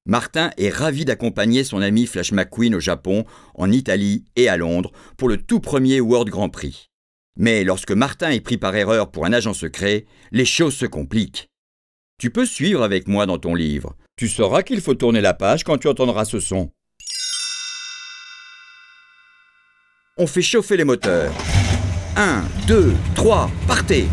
Martin est ravi d'accompagner son ami Flash McQueen au Japon, en Italie et à Londres pour le tout premier World Grand Prix. Mais lorsque Martin est pris par erreur pour un agent secret, les choses se compliquent. Tu peux suivre avec moi dans ton livre. Tu sauras qu'il faut tourner la page quand tu entendras ce son. On fait chauffer les moteurs. 1, 2, 3, partez!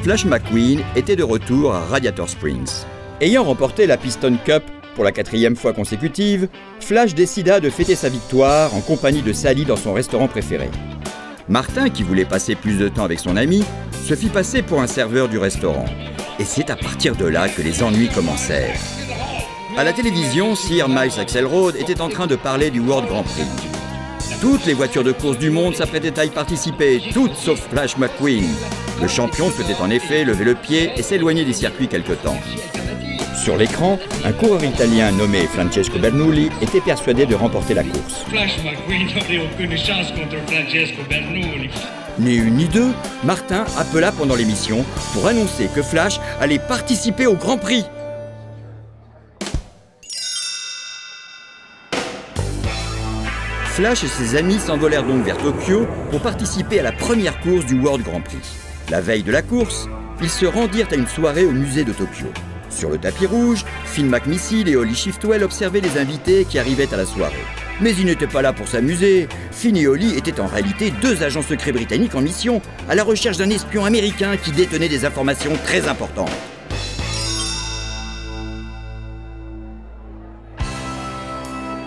Flash McQueen était de retour à Radiator Springs. Ayant remporté la Piston Cup pour la 4e fois consécutive, Flash décida de fêter sa victoire en compagnie de Sally dans son restaurant préféré. Martin, qui voulait passer plus de temps avec son ami, se fit passer pour un serveur du restaurant. Et c'est à partir de là que les ennuis commencèrent. À la télévision, Sir Miles Axelrod était en train de parler du World Grand Prix. Toutes les voitures de course du monde s'apprêtaient à y participer, toutes sauf Flash McQueen. Le champion souhaitait en effet lever le pied et s'éloigner des circuits quelque temps. Sur l'écran, un coureur italien nommé Francesco Bernoulli était persuadé de remporter la course. Flash McQueen n'aurait aucune chance contre Francesco Bernoulli. Ni une ni deux, Martin appela pendant l'émission pour annoncer que Flash allait participer au Grand Prix. Flash et ses amis s'envolèrent donc vers Tokyo pour participer à la première course du World Grand Prix. La veille de la course, ils se rendirent à une soirée au musée de Tokyo. Sur le tapis rouge, Finn McMissile et Holly Shiftwell observaient les invités qui arrivaient à la soirée. Mais ils n'étaient pas là pour s'amuser. Finn et Holly étaient en réalité deux agents secrets britanniques en mission à la recherche d'un espion américain qui détenait des informations très importantes.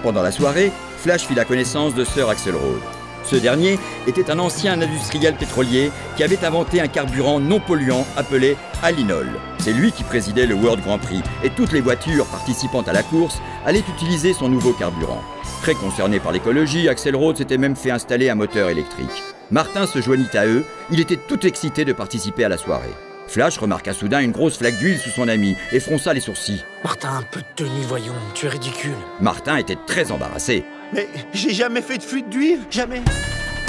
Pendant la soirée, Flash fit la connaissance de Sir Axelrod. Ce dernier était un ancien industriel pétrolier qui avait inventé un carburant non polluant appelé Allinol. C'est lui qui présidait le World Grand Prix et toutes les voitures participant à la course allaient utiliser son nouveau carburant. Très concerné par l'écologie, Axelrod s'était même fait installer un moteur électrique. Martin se joignit à eux, il était tout excité de participer à la soirée. Flash remarqua soudain une grosse flaque d'huile sous son ami et fronça les sourcils. Martin, un peu de tenue, voyons, tu es ridicule. Martin était très embarrassé. Mais j'ai jamais fait de fuite d'huile, jamais.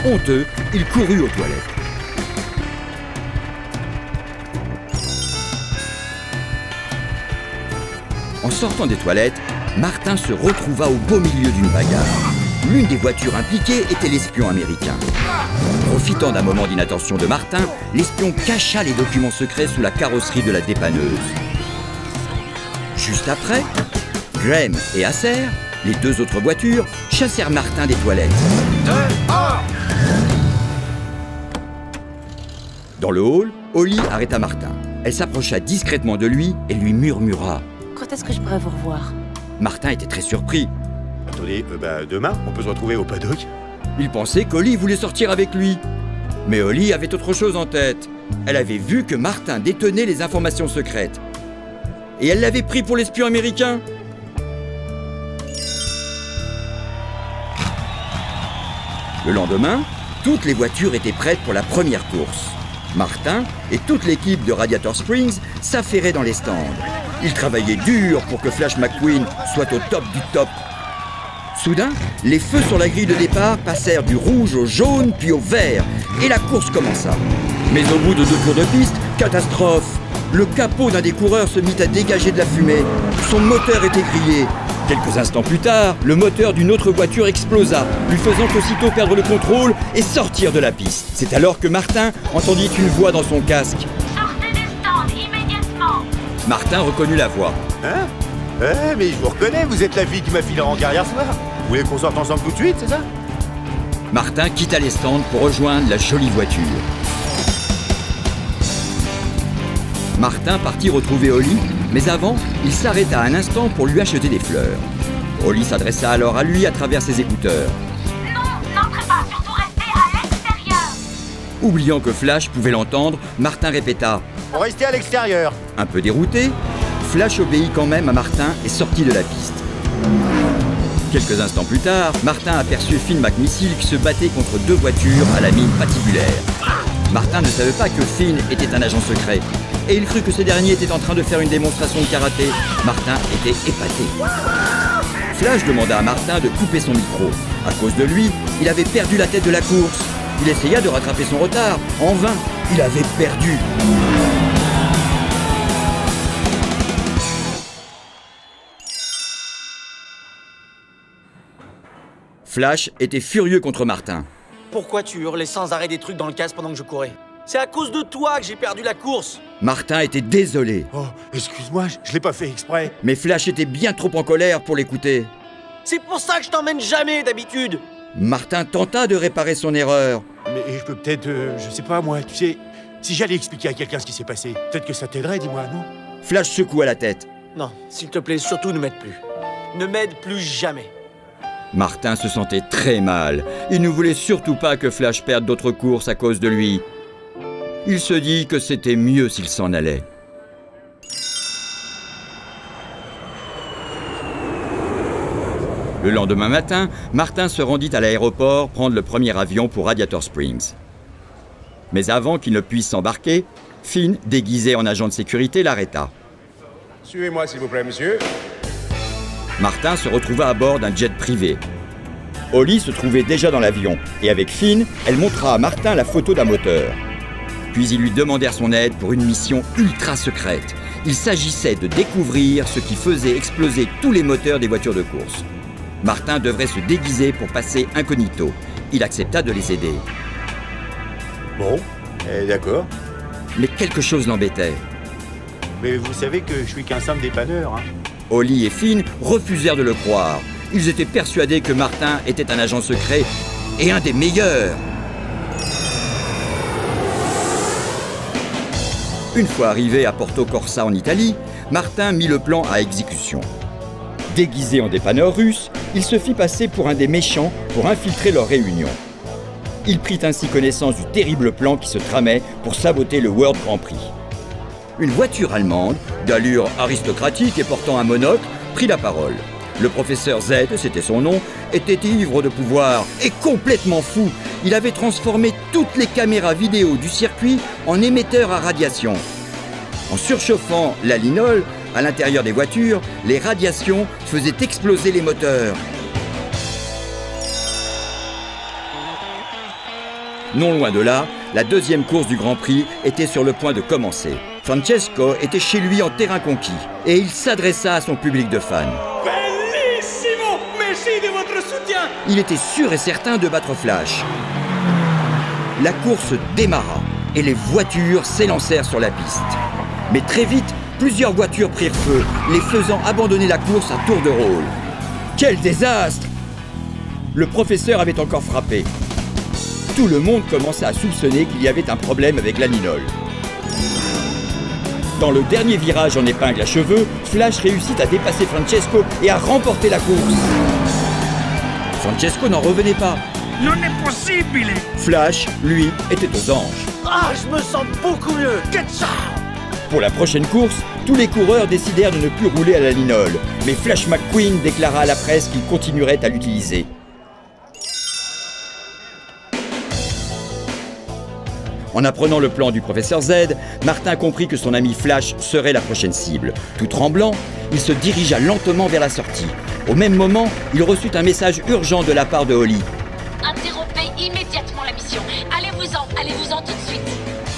Honteux, il courut aux toilettes. En sortant des toilettes, Martin se retrouva au beau milieu d'une bagarre. L'une des voitures impliquées était l'espion américain. Profitant d'un moment d'inattention de Martin, l'espion cacha les documents secrets sous la carrosserie de la dépanneuse. Juste après, Graham et Acer, les deux autres voitures, chassèrent Martin des toilettes. Dans le hall, Holly arrêta Martin. Elle s'approcha discrètement de lui et lui murmura. Quand est-ce que je pourrais vous revoir? Martin était très surpris. Attendez, demain, on peut se retrouver au paddock. Il pensait qu'Holly voulait sortir avec lui. Mais Holly avait autre chose en tête. Elle avait vu que Martin détenait les informations secrètes. Et elle l'avait pris pour l'espion américain. Le lendemain, toutes les voitures étaient prêtes pour la première course. Martin et toute l'équipe de Radiator Springs s'affairaient dans les stands. Ils travaillaient dur pour que Flash McQueen soit au top du top. Soudain, les feux sur la grille de départ passèrent du rouge au jaune puis au vert et la course commença. Mais au bout de 2 tours de piste, catastrophe! Le capot d'un des coureurs se mit à dégager de la fumée. Son moteur était grillé. Quelques instants plus tard, le moteur d'une autre voiture explosa, lui faisant aussitôt perdre le contrôle et sortir de la piste. C'est alors que Martin entendit une voix dans son casque. Sortez des stands immédiatement. Martin reconnut la voix. Hein? Mais je vous reconnais, vous êtes la fille qui m'a filé en rencard hier soir. Vous voulez qu'on sorte ensemble tout de suite, c'est ça? Martin quitta les stands pour rejoindre la jolie voiture. Martin partit retrouver Holly, mais avant, il s'arrêta un instant pour lui acheter des fleurs. Holly s'adressa alors à lui à travers ses écouteurs. Non, n'entrez pas, surtout restez à l'extérieur. Oubliant que Flash pouvait l'entendre, Martin répéta. On restait à l'extérieur. Un peu dérouté, Flash obéit quand même à Martin et sortit de la piste. Quelques instants plus tard, Martin aperçut Finn McMissile qui se battait contre 2 voitures à la mine patibulaire. Martin ne savait pas que Finn était un agent secret. Et il crut que ce dernier était en train de faire une démonstration de karaté. Martin était épaté. Flash demanda à Martin de couper son micro. À cause de lui, il avait perdu la tête de la course. Il essaya de rattraper son retard. En vain, il avait perdu. Flash était furieux contre Martin. Pourquoi tu hurlais sans arrêt des trucs dans le casque pendant que je courais? C'est à cause de toi que j'ai perdu la course. Martin était désolé. Oh, excuse-moi, je l'ai pas fait exprès. Mais Flash était bien trop en colère pour l'écouter. C'est pour ça que je t'emmène jamais d'habitude. Martin tenta de réparer son erreur. Mais je peux peut-être, je sais pas moi, tu sais, si j'allais expliquer à quelqu'un ce qui s'est passé, peut-être que ça t'aiderait, dis-moi, non? Flash secoua la tête. Non, s'il te plaît, surtout ne m'aide plus. Ne m'aide plus jamais. Martin se sentait très mal. Il ne voulait surtout pas que Flash perde d'autres courses à cause de lui. Il se dit que c'était mieux s'il s'en allait. Le lendemain matin, Martin se rendit à l'aéroport prendre le premier avion pour Radiator Springs. Mais avant qu'il ne puisse s'embarquer, Finn, déguisé en agent de sécurité, l'arrêta. Suivez-moi, s'il vous plaît, monsieur. Martin se retrouva à bord d'un jet privé. Holly se trouvait déjà dans l'avion, et avec Finn, elle montra à Martin la photo d'un moteur. Puis ils lui demandèrent son aide pour une mission ultra secrète. Il s'agissait de découvrir ce qui faisait exploser tous les moteurs des voitures de course. Martin devrait se déguiser pour passer incognito. Il accepta de les aider. Bon, d'accord. Mais quelque chose l'embêtait. Mais vous savez que je suis qu'un simple dépanneur, hein. Holly et Finn refusèrent de le croire. Ils étaient persuadés que Martin était un agent secret et un des meilleurs. Une fois arrivé à Porto Corsa en Italie, Martin mit le plan à exécution. Déguisé en dépanneur russe, il se fit passer pour un des méchants pour infiltrer leur réunion. Il prit ainsi connaissance du terrible plan qui se tramait pour saboter le World Grand Prix. Une voiture allemande, d'allure aristocratique et portant un monocle, prit la parole. Le professeur Z, c'était son nom, était ivre de pouvoir et complètement fou. Il avait transformé toutes les caméras vidéo du circuit en émetteurs à radiation. En surchauffant la linole, à l'intérieur des voitures, les radiations faisaient exploser les moteurs. Non loin de là, la deuxième course du Grand Prix était sur le point de commencer. Francesco était chez lui en terrain conquis et il s'adressa à son public de fans. Bellissimo! Merci de votre soutien! Il était sûr et certain de battre Flash. La course démarra et les voitures s'élancèrent sur la piste. Mais très vite, plusieurs voitures prirent feu, les faisant abandonner la course à tour de rôle. Quel désastre! Le professeur avait encore frappé. Tout le monde commença à soupçonner qu'il y avait un problème avec la linole. Dans le dernier virage en épingle à cheveux, Flash réussit à dépasser Francesco et à remporter la course. Francesco n'en revenait pas. Non è possibile! Flash, lui, était aux anges. Ah, je me sens beaucoup mieux! Get ça! Pour la prochaine course, tous les coureurs décidèrent de ne plus rouler à la linole. Mais Flash McQueen déclara à la presse qu'il continuerait à l'utiliser. En apprenant le plan du professeur Z, Martin comprit que son ami Flash serait la prochaine cible. Tout tremblant, il se dirigea lentement vers la sortie. Au même moment, il reçut un message urgent de la part de Holly. Interrompez immédiatement la mission. Allez-vous-en tout de suite.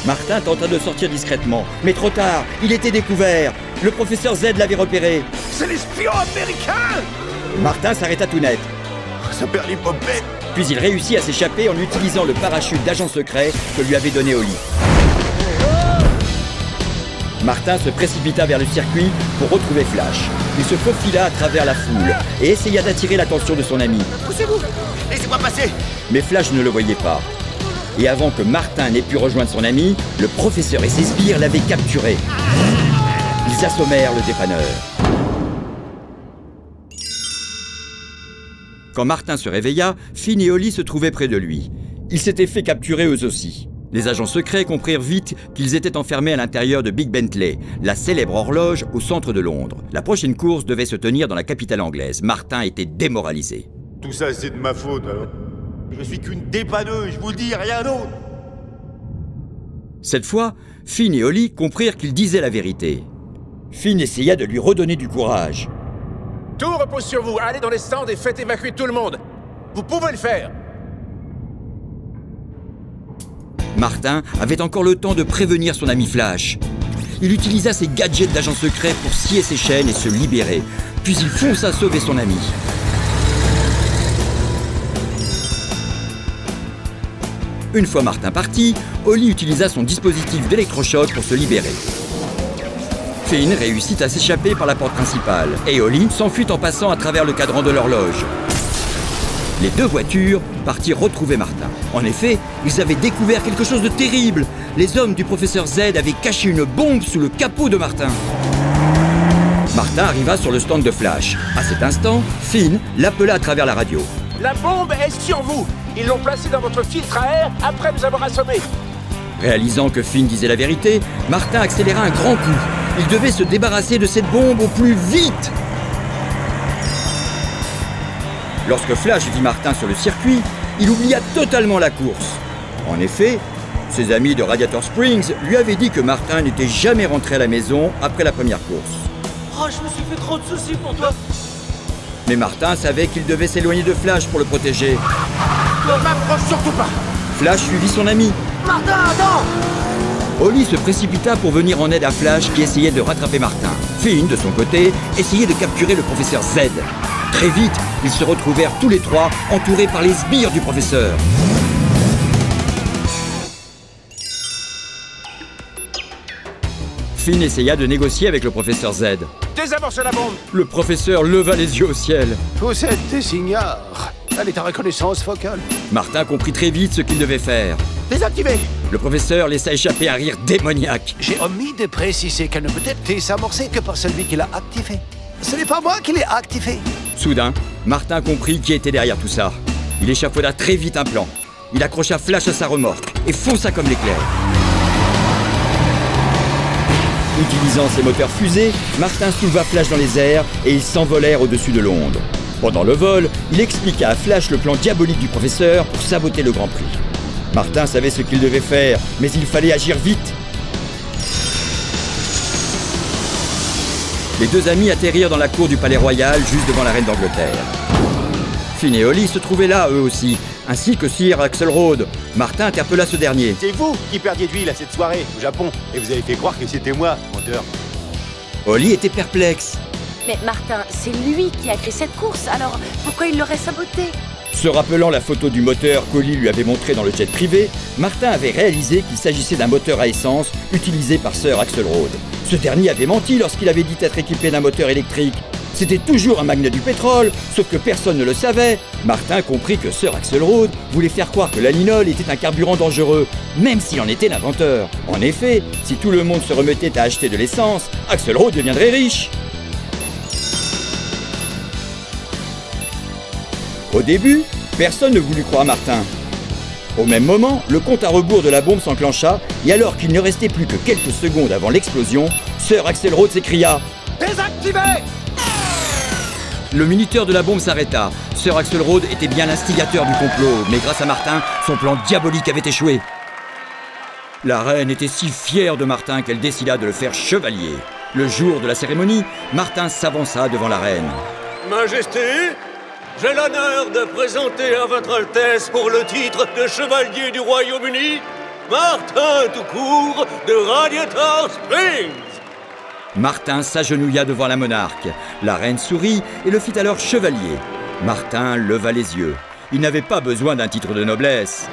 Martin tenta de sortir discrètement, mais trop tard, il était découvert. Le professeur Z l'avait repéré. C'est l'espion américain! Martin s'arrêta tout net. Ça perd les popettes! Puis il réussit à s'échapper en utilisant le parachute d'agent secret que lui avait donné Holly. Martin se précipita vers le circuit pour retrouver Flash. Il se faufila à travers la foule et essaya d'attirer l'attention de son ami. Poussez-vous! Laissez-moi passer! Mais Flash ne le voyait pas. Et avant que Martin n'ait pu rejoindre son ami, le professeur et ses sbires l'avaient capturé. Ils assommèrent le dépanneur. Quand Martin se réveilla, Finn et Holly se trouvaient près de lui. Ils s'étaient fait capturer eux aussi. Les agents secrets comprirent vite qu'ils étaient enfermés à l'intérieur de Big Bentley, la célèbre horloge au centre de Londres. La prochaine course devait se tenir dans la capitale anglaise. Martin était démoralisé. Tout ça, c'est de ma faute, alors. Je suis qu'une dépanneuse, je vous le dis, rien d'autre! Cette fois, Finn et Holly comprirent qu'il disait la vérité. Finn essaya de lui redonner du courage. Tout repose sur vous. Allez dans les stands et faites évacuer tout le monde. Vous pouvez le faire. Martin avait encore le temps de prévenir son ami Flash. Il utilisa ses gadgets d'agent secret pour scier ses chaînes et se libérer. Puis il fonça sauver son ami. Une fois Martin parti, Holly utilisa son dispositif d'électrochoc pour se libérer. Finn réussit à s'échapper par la porte principale et Holly s'enfuit en passant à travers le cadran de l'horloge. Les deux voitures partirent retrouver Martin. En effet, ils avaient découvert quelque chose de terrible. Les hommes du professeur Z avaient caché une bombe sous le capot de Martin. Martin arriva sur le stand de Flash. À cet instant, Finn l'appela à travers la radio. La bombe est sur vous. Ils l'ont placée dans votre filtre à air après nous avoir assommés. Réalisant que Finn disait la vérité, Martin accéléra un grand coup. Il devait se débarrasser de cette bombe au plus vite. Lorsque Flash vit Martin sur le circuit, il oublia totalement la course. En effet, ses amis de Radiator Springs lui avaient dit que Martin n'était jamais rentré à la maison après la première course. Oh, je me suis fait trop de soucis pour toi. Mais Martin savait qu'il devait s'éloigner de Flash pour le protéger. Ne m'approche surtout pas. Flash suivit son ami. Martin, attends! Holly se précipita pour venir en aide à Flash qui essayait de rattraper Martin. Finn, de son côté, essayait de capturer le professeur Z. Très vite, ils se retrouvèrent tous les trois entourés par les sbires du professeur. Finn essaya de négocier avec le professeur Z. Désamorce la bombe. Le professeur leva les yeux au ciel. Vous êtes des ignares. Elle est en reconnaissance vocale. Martin comprit très vite ce qu'il devait faire. Désactivé. Le professeur laissa échapper un rire démoniaque. J'ai omis de préciser qu'elle ne peut être désamorcée que par celui qui l'a activée. Ce n'est pas moi qui l'ai activée. Soudain, Martin comprit qui était derrière tout ça. Il échafauda très vite un plan. Il accrocha Flash à sa remorque et fonça comme l'éclair. Utilisant ses moteurs fusées, Martin souleva Flash dans les airs et ils s'envolèrent au-dessus de Londres. Pendant le vol, il expliqua à Flash le plan diabolique du professeur pour saboter le Grand Prix. Martin savait ce qu'il devait faire, mais il fallait agir vite. Les deux amis atterrirent dans la cour du Palais Royal, juste devant la reine d'Angleterre. Finn et Holly se trouvaient là, eux aussi, ainsi que Sir Axelrod. Martin interpella ce dernier. C'est vous qui perdiez de l'huile à cette soirée au Japon, et vous avez fait croire que c'était moi, menteur. Holly était perplexe. Mais Martin, c'est lui qui a créé cette course, alors pourquoi il l'aurait saboté? Se rappelant la photo du moteur qu'Holly lui avait montré dans le jet privé, Martin avait réalisé qu'il s'agissait d'un moteur à essence utilisé par Sir Axelrod. Ce dernier avait menti lorsqu'il avait dit être équipé d'un moteur électrique. C'était toujours un magnat du pétrole, sauf que personne ne le savait. Martin comprit que Sir Axelrod voulait faire croire que l'alinol était un carburant dangereux, même s'il en était l'inventeur. En effet, si tout le monde se remettait à acheter de l'essence, Axelrod deviendrait riche. Au début, personne ne voulut croire Martin. Au même moment, le compte à rebours de la bombe s'enclencha et alors qu'il ne restait plus que quelques secondes avant l'explosion, Sir Axelrod s'écria « Désactivé !» Le minuteur de la bombe s'arrêta. Sir Axelrod était bien l'instigateur du complot, mais grâce à Martin, son plan diabolique avait échoué. La reine était si fière de Martin qu'elle décida de le faire chevalier. Le jour de la cérémonie, Martin s'avança devant la reine. Majesté, j'ai l'honneur de présenter à votre Altesse pour le titre de chevalier du Royaume-Uni, Martin tout court de Radiator Springs. Martin s'agenouilla devant la monarque. La reine sourit et le fit alors chevalier. Martin leva les yeux. Il n'avait pas besoin d'un titre de noblesse.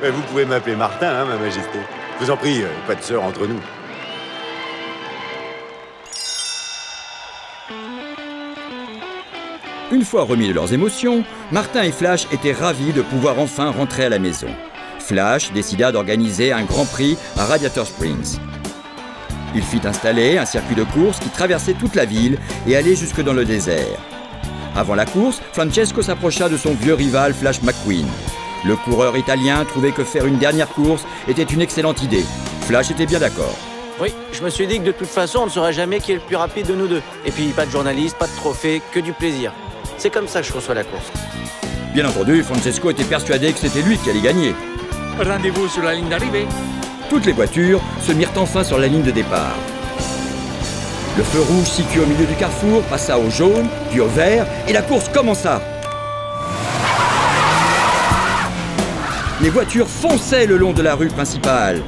Mais vous pouvez m'appeler Martin, hein, ma majesté. Je vous en prie, pas de sœur entre nous. Une fois remis de leurs émotions, Martin et Flash étaient ravis de pouvoir enfin rentrer à la maison. Flash décida d'organiser un grand prix à Radiator Springs. Il fit installer un circuit de course qui traversait toute la ville et allait jusque dans le désert. Avant la course, Francesco s'approcha de son vieux rival Flash McQueen. Le coureur italien trouvait que faire une dernière course était une excellente idée. Flash était bien d'accord. Oui, je me suis dit que de toute façon, on ne saura jamais qui est le plus rapide de nous deux. Et puis, pas de journaliste, pas de trophée, que du plaisir. C'est comme ça que je reçois la course. Bien entendu, Francesco était persuadé que c'était lui qui allait gagner. Rendez-vous sur la ligne d'arrivée. Toutes les voitures se mirent enfin sur la ligne de départ. Le feu rouge situé au milieu du carrefour passa au jaune, puis au vert, et la course commença. Les voitures fonçaient le long de la rue principale.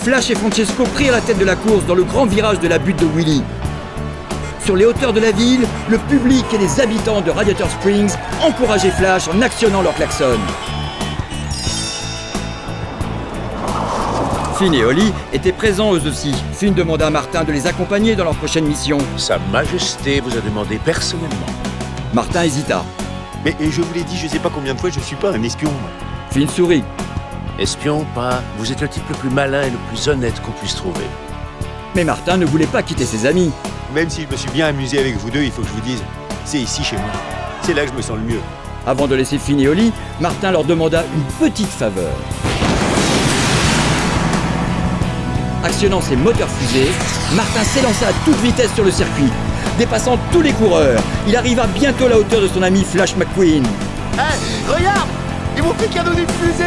Flash et Francesco prirent la tête de la course dans le grand virage de la butte de Willy. Sur les hauteurs de la ville, le public et les habitants de Radiator Springs encourageaient Flash en actionnant leur klaxon. Finn et Holly étaient présents eux aussi. Finn demanda à Martin de les accompagner dans leur prochaine mission. Sa Majesté vous a demandé personnellement. Martin hésita. Mais je vous l'ai dit, je sais pas combien de fois, je suis pas un espion. Finn sourit. Espion ou pas, vous êtes le type le plus malin et le plus honnête qu'on puisse trouver. Mais Martin ne voulait pas quitter ses amis. Même si je me suis bien amusé avec vous deux, il faut que je vous dise, c'est ici chez moi. C'est là que je me sens le mieux. Avant de laisser Finn et Holly, Martin leur demanda une petite faveur. Actionnant ses moteurs fusées, Martin s'élança à toute vitesse sur le circuit. Dépassant tous les coureurs, il arriva bientôt à la hauteur de son ami Flash McQueen. Regarde, ils m'ont fait cadeau d'une fusée.